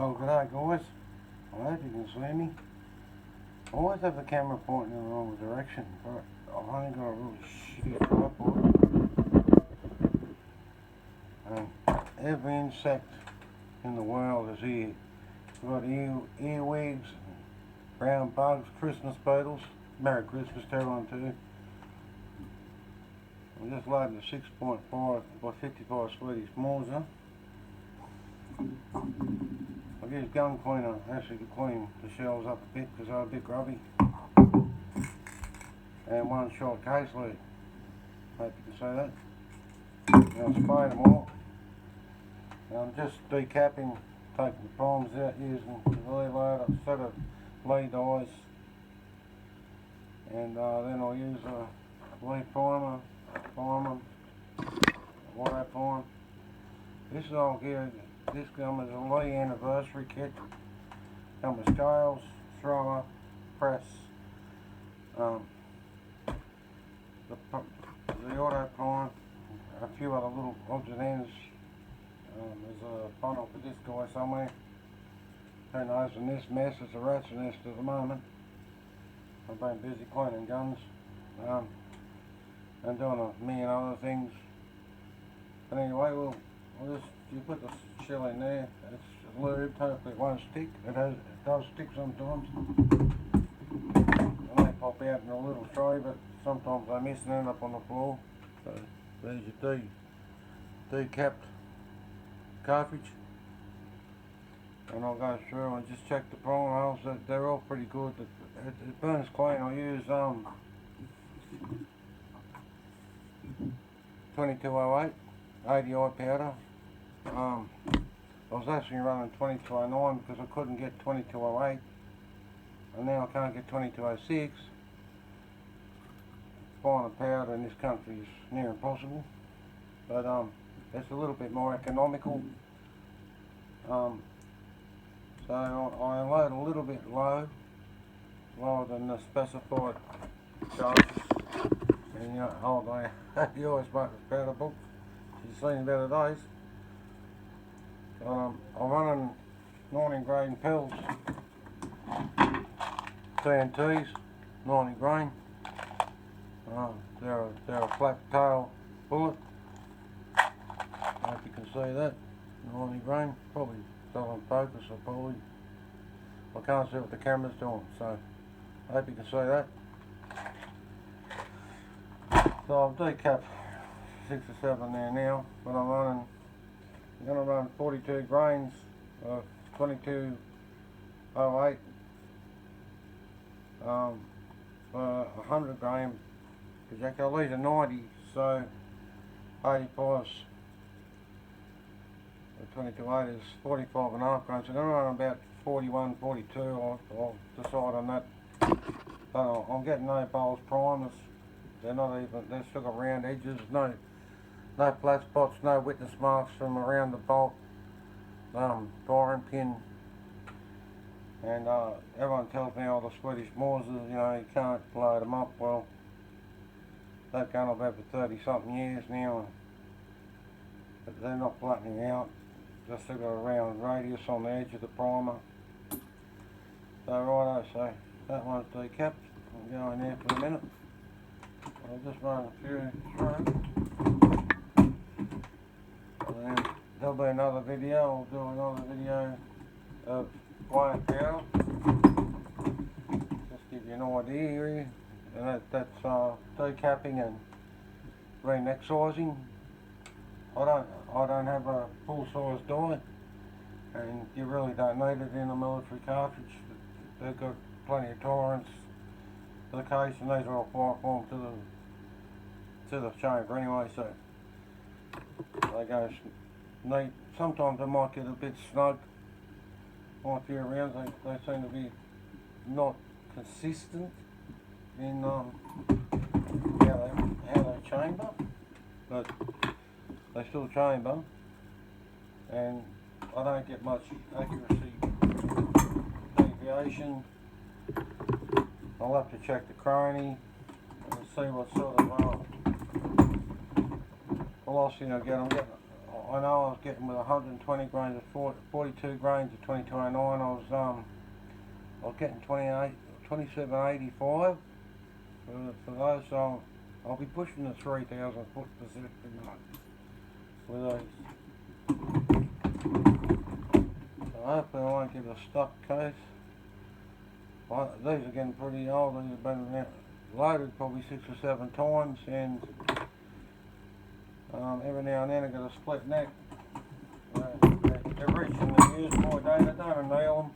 Well, g'day guys. I hope you can see me. I always have the camera pointing in the wrong direction, but I've only got a really shitty tripod. And every insect in the world is here. We've got earwigs, brown bugs, Christmas beetles. Merry Christmas to everyone too. I'm just loading a 6.5 by 55 Swedish Morser. I've used gun cleaner actually to clean the shells up a bit because they're a bit grubby. And one short case lid. Hope you can see that. Now I've sprayed them all. Now I'm just decapping, taking the primes out using the lead-loader, a set of lead eyes. And then I'll use a lead primer, water prime. This is all gear. This comes as a Lee anniversary kit. Comes with scales, thrower, press, the auto prime, a few other little odds and ends. There's a funnel for this guy somewhere. Who knows? In this mess, it's a rat's nest at the moment. I've been busy cleaning guns and doing a million other things. But anyway, you put the shell in there, it's lubed, hopefully it won't stick. It does stick sometimes. They may pop out in a little tray, but sometimes they miss and end up on the floor. So there's your decapped cartridge. And I'll go through and just check the prime holes. They're all pretty good. It burns clean. I use 2208 ADI powder. I was actually running 2209 because I couldn't get 2208, and now I can't get 2206. Buying a powder in this country is near impossible, but it's a little bit more economical. So I load a little bit lower than the specified charges. And you know, you always make the powder book. She's seen better days. I'm running 90 grain pills, TNTs, 90 grain. They're a flat tail bullet. I hope you can see that. 90 grain, probably still on focus, I can't see what the camera's doing, so I hope you can see that. So I've decapped 6 or 7 there now, but I'm going to run 42 grains of 2208 for 100 grain projectile. These are 90, so 85's 2208 is 45 and a half grains. So I'm going to run about 41, 42. I'll decide on that. But I'm getting no bowls primers. They're still got round edges, no flat spots, no witness marks from around the bolt, firing pin. And everyone tells me all the Swedish Morsers, you know, you can't load them up. Well, they've gone about for 30 something years now, but they're not flattening out. Just still got a round radius on the edge of the primer. So righto, so that one's decapped. I'll go in there for a minute. I'll just run a few through. And then there'll be another video. I'll do another video of white powder. Just give you an idea here. And that's decapping and re-excising. I don't have a full-size die, and you really don't need it in a military cartridge. They've got plenty of tolerance to the case, and these are all fire form to the chamber anyway, so they go neat. Sometimes they might get a bit snug on a few rounds. They seem to be not consistent in how they chamber, but they still chamber, and I don't get much accuracy deviation. I'll have to check the chrony and see what sort of velocity I get. I know I was getting with 120 grains of 42 grains of 2209. I was getting 2785 for those. So I'll be pushing the 3,000 foot Pacific with these. So hopefully I won't get a stuck case. These are getting pretty old. These have been loaded probably 6 or 7 times, and every now and then I get a split neck. They're reaching the use by date. I don't nail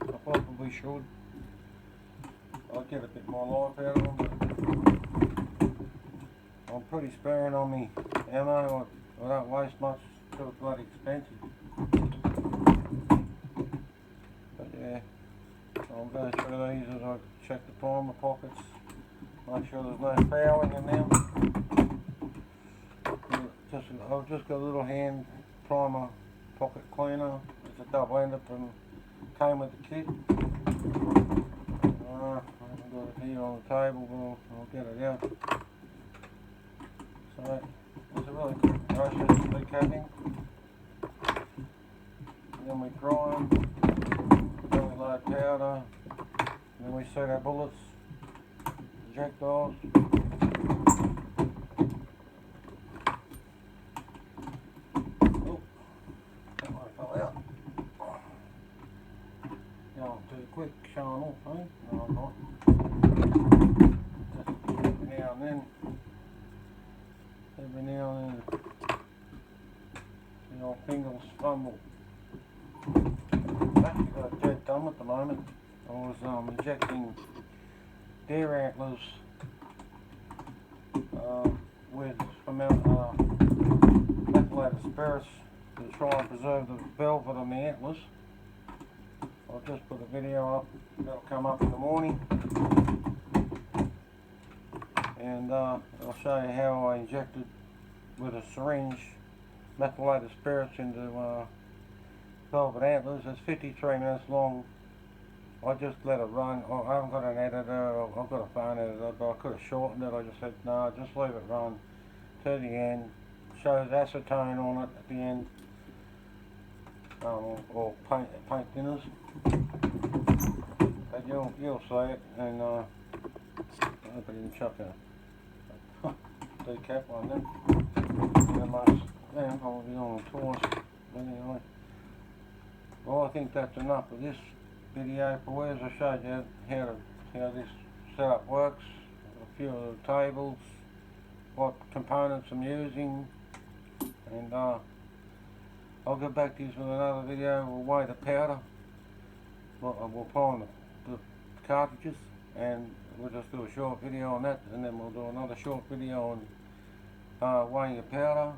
them. I probably should. I'll get a bit more life out of them, but I'm pretty sparing on me ammo. I don't waste much. It's still bloody expensive. But yeah, I'll go through these as I check the primer pockets. Make sure there's no fouling in them. I've just got a little hand primer pocket cleaner. It's a double-ended and came with the kit. I haven't got it here on the table, but I'll get it out. So it's a really good process of decapping. Then we dry them, then we load powder, then we set our bullets, projectiles. Quick showing off, eh? No, I'm not. Just every now and then, the old fingers fumble. I've actually got a dead thumb at the moment. I was injecting deer antlers with methylated spirits to try and preserve the velvet on the antlers. I'll just put a video up, that'll come up in the morning, and I'll show you how I injected with a syringe methylated spirits into velvet antlers. It's 53 minutes long. I just let it run. I haven't got an editor, I've got a phone editor, but I could have shortened it. I just said no, just leave it run to the end. Shows acetone on it at the end. Or paint thinners, but you'll see it, and I hope I didn't chuck a decap on them. Probably on twice, but anyway. Well, I think that's enough of this video for you. As I showed you how this setup works, a few of the tables, what components I'm using, and I'll get back to you with another video. We'll weigh the powder, we'll prime the cartridges, and we'll just do a short video on that, and then we'll do another short video on weighing the powder,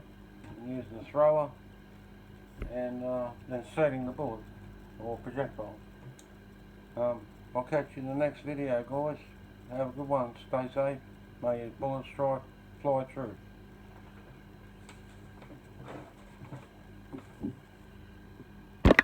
and using the thrower, and then setting the bullet, or projectile. I'll catch you in the next video, guys. Have a good one. Stay safe. May your bullets fly through.